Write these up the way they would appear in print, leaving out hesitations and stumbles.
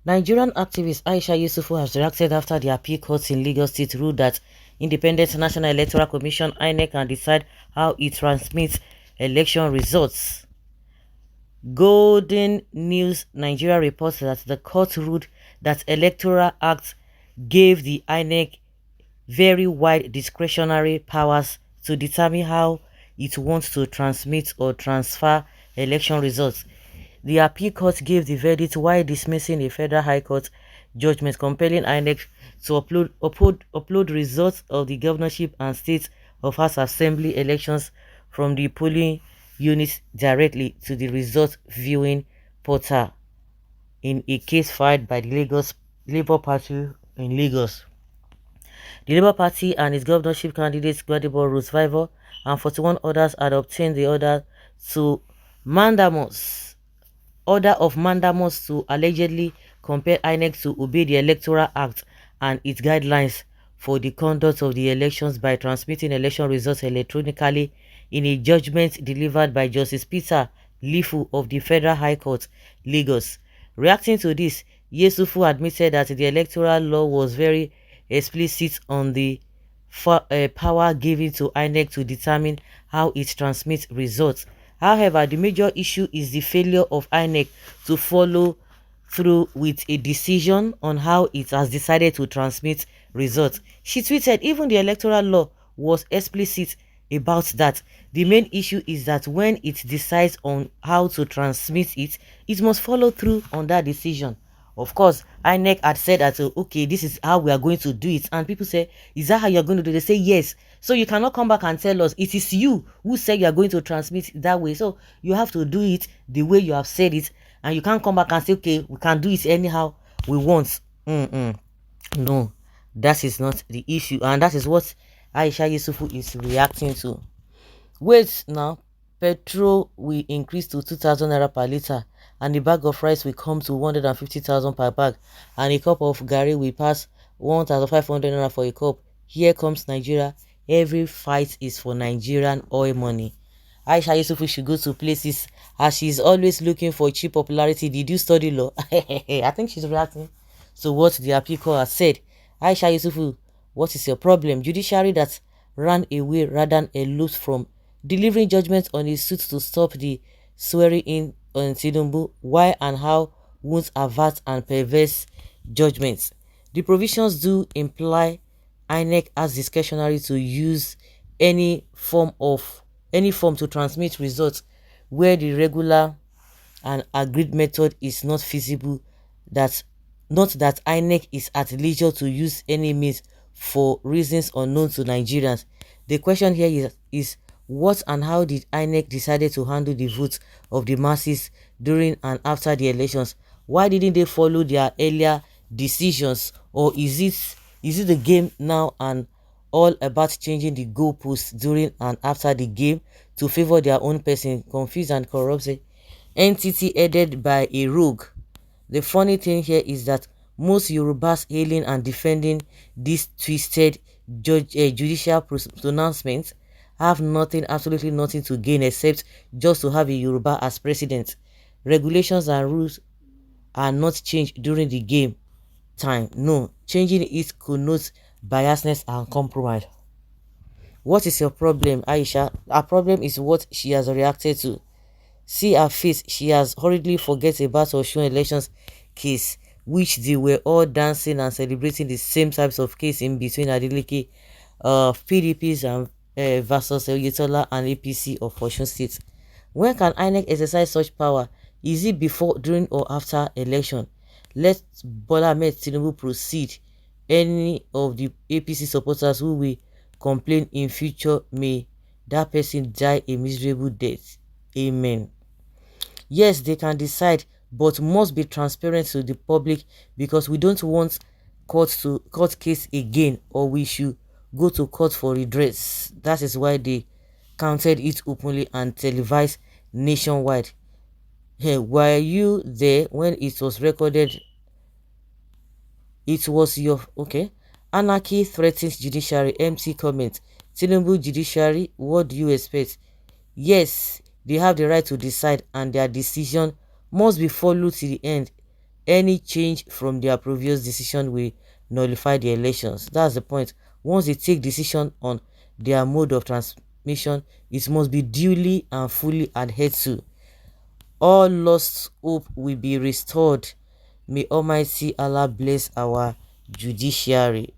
Nigerian activist Aisha Yusufu has reacted after the appeal court in Lagos State ruled that Independent National Electoral Commission (INEC) can decide how it transmits election results. Golden News Nigeria reports that the court ruled that Electoral Act gave the INEC very wide discretionary powers to determine how it wants to transmit or transfer election results. The appeal court gave the verdict while dismissing a federal high court judgment compelling INEC to upload results of the governorship and state of House Assembly elections from the polling units directly to the result viewing portal in a case filed by the Lagos Labour Party in Lagos. The Labour Party and its governorship candidates Gbadebo Roosevelt and 41 others had obtained the to mandamus order of mandamus to allegedly compel INEC to obey the Electoral Act and its guidelines for the conduct of the elections by transmitting election results electronically in a judgment delivered by Justice Peter Lifu of the Federal High Court, Lagos. Reacting to this, Yesufu admitted that the electoral law was very explicit on the power given to INEC to determine how it transmits results. However, the major issue is the failure of INEC to follow through with a decision on how it has decided to transmit results. She tweeted, even the electoral law was explicit about that. The main issue is that when it decides on how to transmit it, it must follow through on that decision. Of course, INEC had said that, okay, this is how we are going to do it. And people say, is that how you're going to do it? They say, yes. So you cannot come back and tell us, it is you who said you are going to transmit it that way. So you have to do it the way you have said it. And you can't come back and say, okay, we can do it anyhow we want. No, that is not the issue. And that is what Aisha Yusufu is reacting to. Wait now, petrol will increase to 2,000 naira per litre and the bag of rice will come to 150,000 per bag and a cup of garri will pass 1,500 naira for a cup. Here comes Nigeria. Every fight is for Nigerian oil money. Aisha Yusufu should go to places as she's always looking for cheap popularity. Did you study law? I think she's reacting to what the appeal court has said. Aisha Yusufu, what is your problem? Judiciary that ran away rather than eloped from delivering judgment on his suit to stop the swearing in on Tinubu, why and how won't avert and perverse judgments. The provisions do imply INEC has discretionary to use any form to transmit results where the regular and agreed method is not feasible, not that INEC is at leisure to use any means for reasons unknown to Nigerians. The question here is what and how did INEC decided to handle the votes of the masses during and after the elections? Why didn't they follow their earlier decisions? Or is it the game now and all about changing the goalposts during and after the game to favor their own person, confused and corrupt entity headed by a rogue? The funny thing here is that most Yorubas hailing and defending these twisted judicial pronouncements have nothing, absolutely nothing to gain except just to have a Yoruba as president. Regulations and rules are not changed during the game time. No, changing it connotes biasness and compromise. What is your problem, Aisha? Her problem is what she has reacted to. See her face, she has hurriedly forget about Osun elections case, which they were all dancing and celebrating the same types of case in between Adeleke, PDPs and versus Oyetola and APC of Osun State. When can INEC exercise such power? Is it before, during or after election? Let Bola Ahmed Tinubu proceed. Any of the APC supporters who will complain in future, may that person die a miserable death. Amen. Yes, they can decide, but must be transparent to the public because we don't want court case again, or we should go to court for redress. That is why they counted it openly and televised nationwide. Hey, were you there when it was recorded? It was your okay. Anarchy threatens judiciary. Empty comment. Tinubu judiciary, what do you expect? Yes, they have the right to decide and their decision must be followed to the end. any change from their previous decision will nullify the elections. That's the point. Once they take decision on their mode of transmission, it must be duly and fully adhered to. All lost hope will be restored. May Almighty Allah bless our judiciary.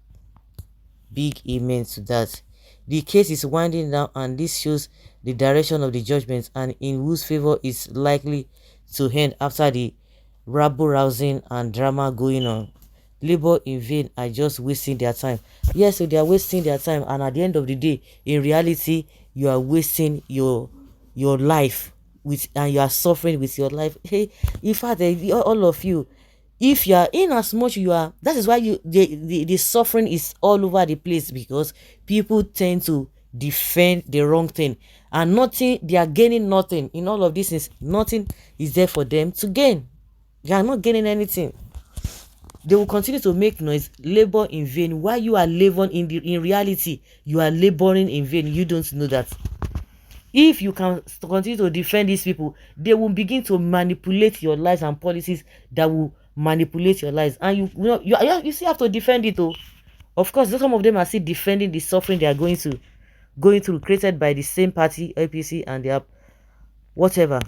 Big amen to that. The case is winding down, and this shows the direction of the judgment and in whose favor it's likely to end after the rabble-rousing and drama going on. Labor in vain are just wasting their time. Yes, so they are wasting their time, and at the end of the day, in reality, you are wasting your life with, and you are suffering with your life. Hey, in fact, all of you, if you are, in as much you are, that is why the suffering is all over the place, because people tend to defend the wrong thing, and nothing, they are gaining nothing in all of this. Is nothing is there for them to gain. They are not gaining anything. They will continue to make noise, labor in vain. While you are laboring, in reality, you are laboring in vain. You don't know that. If you can continue to defend these people, they will begin to manipulate your lives and policies that will manipulate your lives, and you still have to defend it. Oh, of course, some of them are still defending the suffering they are going through, created by the same party, APC, and their whatever.